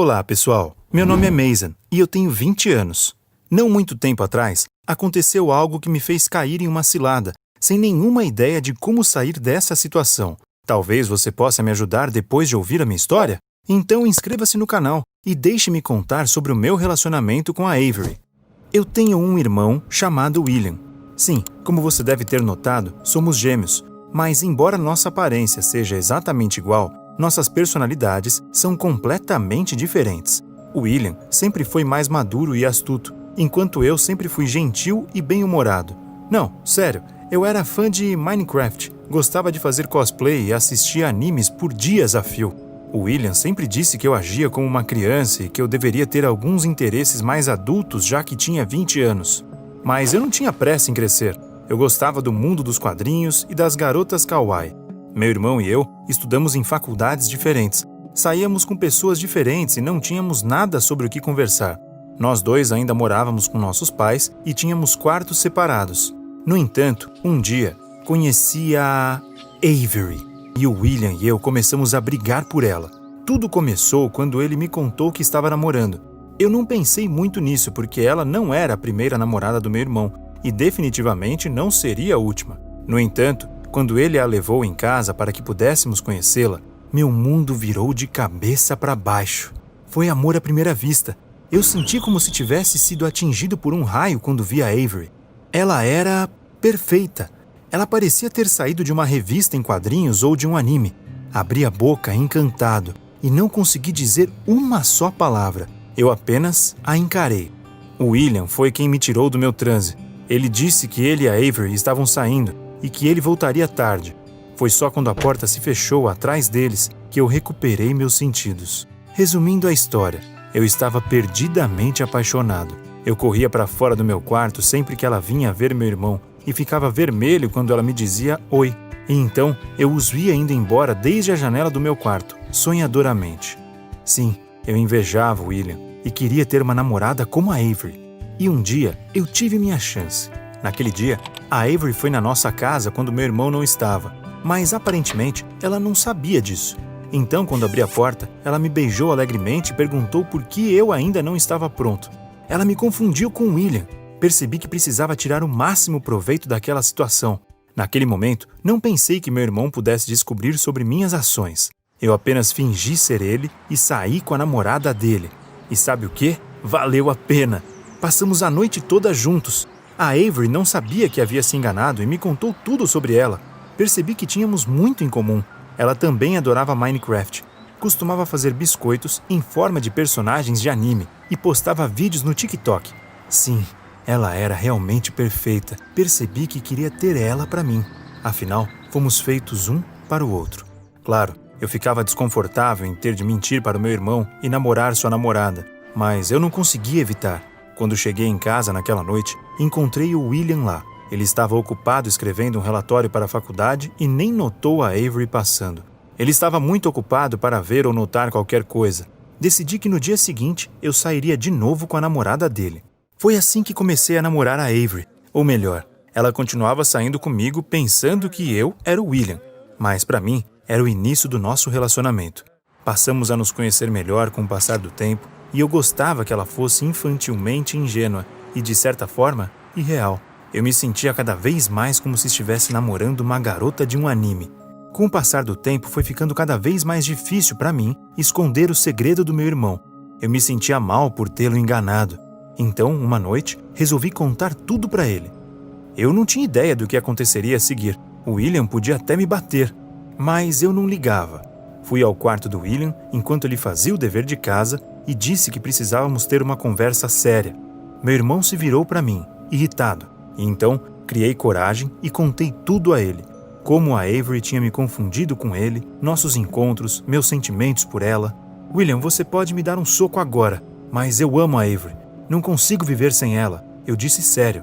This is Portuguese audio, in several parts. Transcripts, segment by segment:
Olá, pessoal. Meu nome é Mason e eu tenho 20 anos. Não muito tempo atrás, aconteceu algo que me fez cair em uma cilada, sem nenhuma ideia de como sair dessa situação. Talvez você possa me ajudar depois de ouvir a minha história? Então inscreva-se no canal e deixe-me contar sobre o meu relacionamento com a Avery. Eu tenho um irmão chamado William. Sim, como você deve ter notado, somos gêmeos, mas embora nossa aparência seja exatamente igual, nossas personalidades são completamente diferentes. O William sempre foi mais maduro e astuto, enquanto eu sempre fui gentil e bem-humorado. Não, sério, eu era fã de Minecraft, gostava de fazer cosplay e assistia animes por dias a fio. O William sempre disse que eu agia como uma criança e que eu deveria ter alguns interesses mais adultos já que tinha 20 anos. Mas eu não tinha pressa em crescer. Eu gostava do mundo dos quadrinhos e das garotas kawaii. Meu irmão e eu estudamos em faculdades diferentes. Saíamos com pessoas diferentes e não tínhamos nada sobre o que conversar. Nós dois ainda morávamos com nossos pais e tínhamos quartos separados. No entanto, um dia, conheci a Avery. E o William e eu começamos a brigar por ela. Tudo começou quando ele me contou que estava namorando. Eu não pensei muito nisso porque ela não era a primeira namorada do meu irmão e definitivamente não seria a última. No entanto, quando ele a levou em casa para que pudéssemos conhecê-la, meu mundo virou de cabeça para baixo. Foi amor à primeira vista. Eu senti como se tivesse sido atingido por um raio quando vi a Avery. Ela era perfeita. Ela parecia ter saído de uma revista em quadrinhos ou de um anime. Abri a boca encantado e não consegui dizer uma só palavra. Eu apenas a encarei. O William foi quem me tirou do meu transe. Ele disse que ele e a Avery estavam saindo e que ele voltaria tarde. Foi só quando a porta se fechou atrás deles que eu recuperei meus sentidos. Resumindo a história, eu estava perdidamente apaixonado. Eu corria para fora do meu quarto sempre que ela vinha ver meu irmão e ficava vermelho quando ela me dizia oi. E então eu os via indo embora desde a janela do meu quarto, sonhadoramente. Sim, eu invejava o William e queria ter uma namorada como a Avery. E um dia eu tive minha chance. Naquele dia, a Avery foi na nossa casa quando meu irmão não estava, mas aparentemente ela não sabia disso. Então, quando abri a porta, ela me beijou alegremente e perguntou por que eu ainda não estava pronto. Ela me confundiu com William. Percebi que precisava tirar o máximo proveito daquela situação. Naquele momento, não pensei que meu irmão pudesse descobrir sobre minhas ações. Eu apenas fingi ser ele e saí com a namorada dele. E sabe o quê? Valeu a pena! Passamos a noite toda juntos. A Avery não sabia que havia se enganado e me contou tudo sobre ela. Percebi que tínhamos muito em comum. Ela também adorava Minecraft. Costumava fazer biscoitos em forma de personagens de anime e postava vídeos no TikTok. Sim, ela era realmente perfeita. Percebi que queria ter ela para mim. Afinal, fomos feitos um para o outro. Claro, eu ficava desconfortável em ter de mentir para o meu irmão e namorar sua namorada, mas eu não conseguia evitar. Quando cheguei em casa naquela noite, encontrei o William lá. Ele estava ocupado escrevendo um relatório para a faculdade e nem notou a Avery passando. Ele estava muito ocupado para ver ou notar qualquer coisa. Decidi que no dia seguinte eu sairia de novo com a namorada dele. Foi assim que comecei a namorar a Avery. Ou melhor, ela continuava saindo comigo pensando que eu era o William. Mas para mim, era o início do nosso relacionamento. Passamos a nos conhecer melhor com o passar do tempo e eu gostava que ela fosse infantilmente ingênua e, de certa forma, irreal. Eu me sentia cada vez mais como se estivesse namorando uma garota de um anime. Com o passar do tempo, foi ficando cada vez mais difícil para mim esconder o segredo do meu irmão. Eu me sentia mal por tê-lo enganado. Então, uma noite, resolvi contar tudo para ele. Eu não tinha ideia do que aconteceria a seguir. O William podia até me bater, mas eu não ligava. Fui ao quarto do William enquanto ele fazia o dever de casa e disse que precisávamos ter uma conversa séria. Meu irmão se virou para mim, irritado, e então criei coragem e contei tudo a ele. Como a Avery tinha me confundido com ele, nossos encontros, meus sentimentos por ela. William, você pode me dar um soco agora, mas eu amo a Avery. Não consigo viver sem ela, eu disse sério.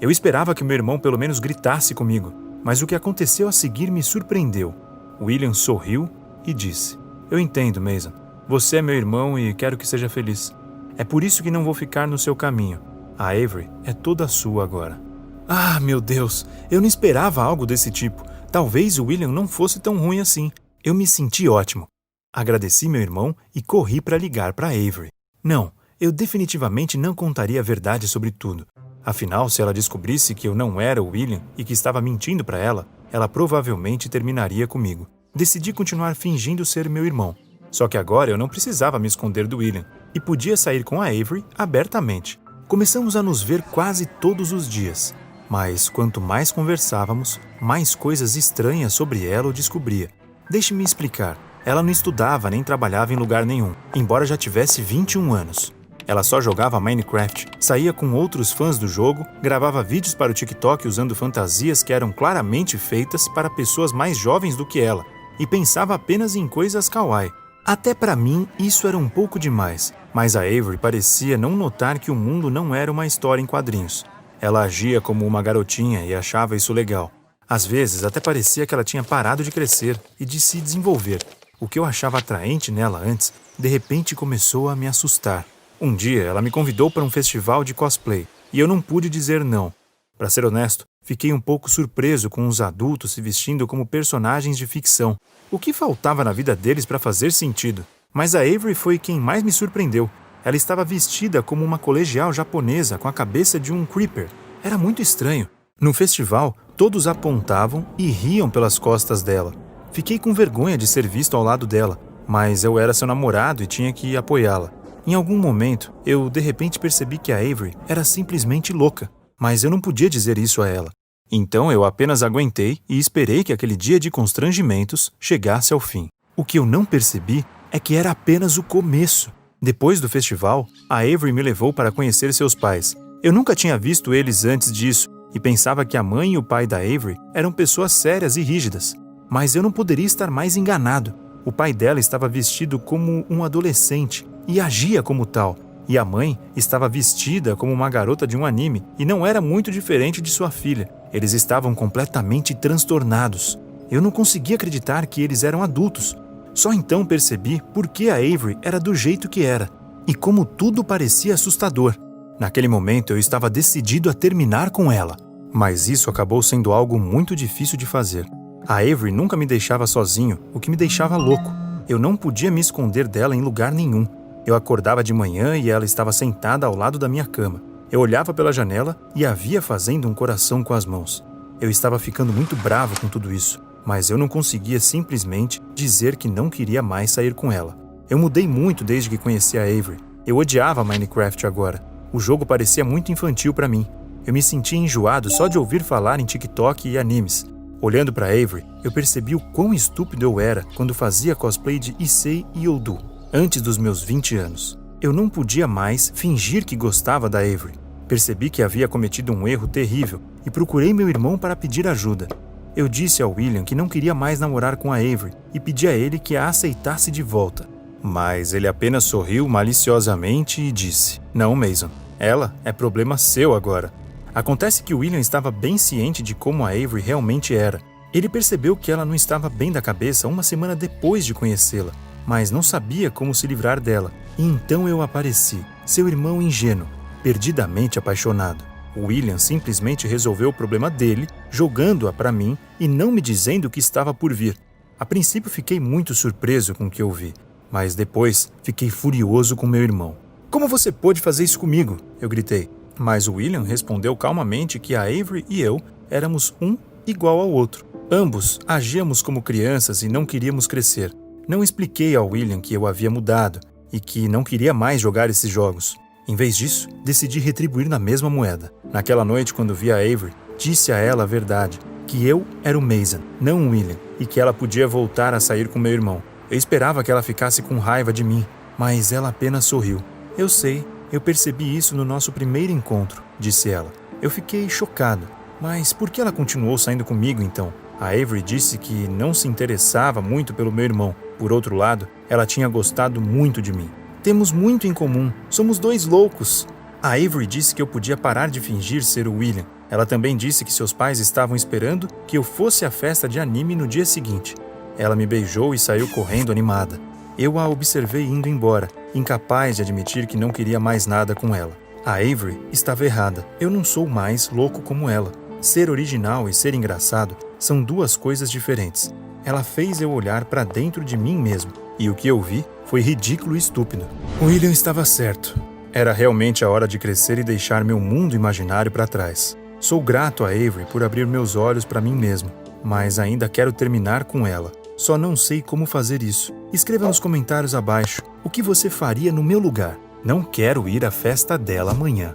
Eu esperava que meu irmão pelo menos gritasse comigo, mas o que aconteceu a seguir me surpreendeu. William sorriu e disse: Eu entendo, Mason. Você é meu irmão e quero que seja feliz. É por isso que não vou ficar no seu caminho. A Avery é toda sua agora. Ah, meu Deus, eu não esperava algo desse tipo. Talvez o William não fosse tão ruim assim. Eu me senti ótimo. Agradeci meu irmão e corri para ligar para Avery. Não, eu definitivamente não contaria a verdade sobre tudo. Afinal, se ela descobrisse que eu não era o William e que estava mentindo para ela, ela provavelmente terminaria comigo. Decidi continuar fingindo ser meu irmão. Só que agora eu não precisava me esconder do William e podia sair com a Avery abertamente. Começamos a nos ver quase todos os dias. Mas quanto mais conversávamos, mais coisas estranhas sobre ela eu descobria. Deixe-me explicar. Ela não estudava nem trabalhava em lugar nenhum, embora já tivesse 21 anos. Ela só jogava Minecraft, saía com outros fãs do jogo, gravava vídeos para o TikTok usando fantasias que eram claramente feitas para pessoas mais jovens do que ela, e pensava apenas em coisas kawaii. Até para mim, isso era um pouco demais, mas a Avery parecia não notar que o mundo não era uma história em quadrinhos. Ela agia como uma garotinha e achava isso legal. Às vezes, até parecia que ela tinha parado de crescer e de se desenvolver. O que eu achava atraente nela antes, de repente começou a me assustar. Um dia, ela me convidou para um festival de cosplay, e eu não pude dizer não. Para ser honesto, fiquei um pouco surpreso com os adultos se vestindo como personagens de ficção. O que faltava na vida deles para fazer sentido? Mas a Avery foi quem mais me surpreendeu. Ela estava vestida como uma colegial japonesa com a cabeça de um creeper. Era muito estranho. No festival, todos apontavam e riam pelas costas dela. Fiquei com vergonha de ser visto ao lado dela, mas eu era seu namorado e tinha que apoiá-la. Em algum momento, eu de repente percebi que a Avery era simplesmente louca, mas eu não podia dizer isso a ela. Então eu apenas aguentei e esperei que aquele dia de constrangimentos chegasse ao fim. O que eu não percebi é que era apenas o começo. Depois do festival, a Avery me levou para conhecer seus pais. Eu nunca tinha visto eles antes disso e pensava que a mãe e o pai da Avery eram pessoas sérias e rígidas. Mas eu não poderia estar mais enganado. O pai dela estava vestido como um adolescente e agia como tal. E a mãe estava vestida como uma garota de um anime e não era muito diferente de sua filha. Eles estavam completamente transtornados. Eu não conseguia acreditar que eles eram adultos. Só então percebi por que a Avery era do jeito que era e como tudo parecia assustador. Naquele momento eu estava decidido a terminar com ela. Mas isso acabou sendo algo muito difícil de fazer. A Avery nunca me deixava sozinho, o que me deixava louco. Eu não podia me esconder dela em lugar nenhum. Eu acordava de manhã e ela estava sentada ao lado da minha cama. Eu olhava pela janela e a via fazendo um coração com as mãos. Eu estava ficando muito bravo com tudo isso, mas eu não conseguia simplesmente dizer que não queria mais sair com ela. Eu mudei muito desde que conheci a Avery. Eu odiava Minecraft agora. O jogo parecia muito infantil para mim. Eu me sentia enjoado só de ouvir falar em TikTok e animes. Olhando para Avery, eu percebi o quão estúpido eu era quando fazia cosplay de Issei e Youdo, antes dos meus 20 anos. Eu não podia mais fingir que gostava da Avery. Percebi que havia cometido um erro terrível e procurei meu irmão para pedir ajuda. Eu disse ao William que não queria mais namorar com a Avery e pedi a ele que a aceitasse de volta. Mas ele apenas sorriu maliciosamente e disse: "Não, Mason, ela é problema seu agora." Acontece que o William estava bem ciente de como a Avery realmente era. Ele percebeu que ela não estava bem da cabeça uma semana depois de conhecê-la, mas não sabia como se livrar dela. E então eu apareci, seu irmão ingênuo, perdidamente apaixonado. O William simplesmente resolveu o problema dele, jogando-a para mim e não me dizendo o que estava por vir. A princípio fiquei muito surpreso com o que eu vi, mas depois fiquei furioso com meu irmão. "Como você pôde fazer isso comigo?" eu gritei. Mas o William respondeu calmamente que a Avery e eu éramos um igual ao outro. Ambos agíamos como crianças e não queríamos crescer. Não expliquei ao William que eu havia mudado e que não queria mais jogar esses jogos. Em vez disso, decidi retribuir na mesma moeda. Naquela noite, quando vi a Avery, disse a ela a verdade, que eu era o Mason, não o William, e que ela podia voltar a sair com meu irmão. Eu esperava que ela ficasse com raiva de mim, mas ela apenas sorriu. "Eu sei. Eu percebi isso no nosso primeiro encontro", disse ela. Eu fiquei chocado. Mas por que ela continuou saindo comigo então? A Avery disse que não se interessava muito pelo meu irmão. Por outro lado, ela tinha gostado muito de mim. "Temos muito em comum. Somos dois loucos." A Avery disse que eu podia parar de fingir ser o William. Ela também disse que seus pais estavam esperando que eu fosse à festa de anime no dia seguinte. Ela me beijou e saiu correndo animada. Eu a observei indo embora, incapaz de admitir que não queria mais nada com ela. A Avery estava errada. Eu não sou mais louco como ela. Ser original e ser engraçado são duas coisas diferentes. Ela fez eu olhar para dentro de mim mesmo E o que eu vi foi ridículo e estúpido. William estava certo. Era realmente a hora de crescer e deixar meu mundo imaginário para trás. Sou grato a Avery por abrir meus olhos para mim mesmo, mas ainda quero terminar com ela. Só não sei como fazer isso. Escreva nos comentários abaixo o que você faria no meu lugar. Não quero ir à festa dela amanhã.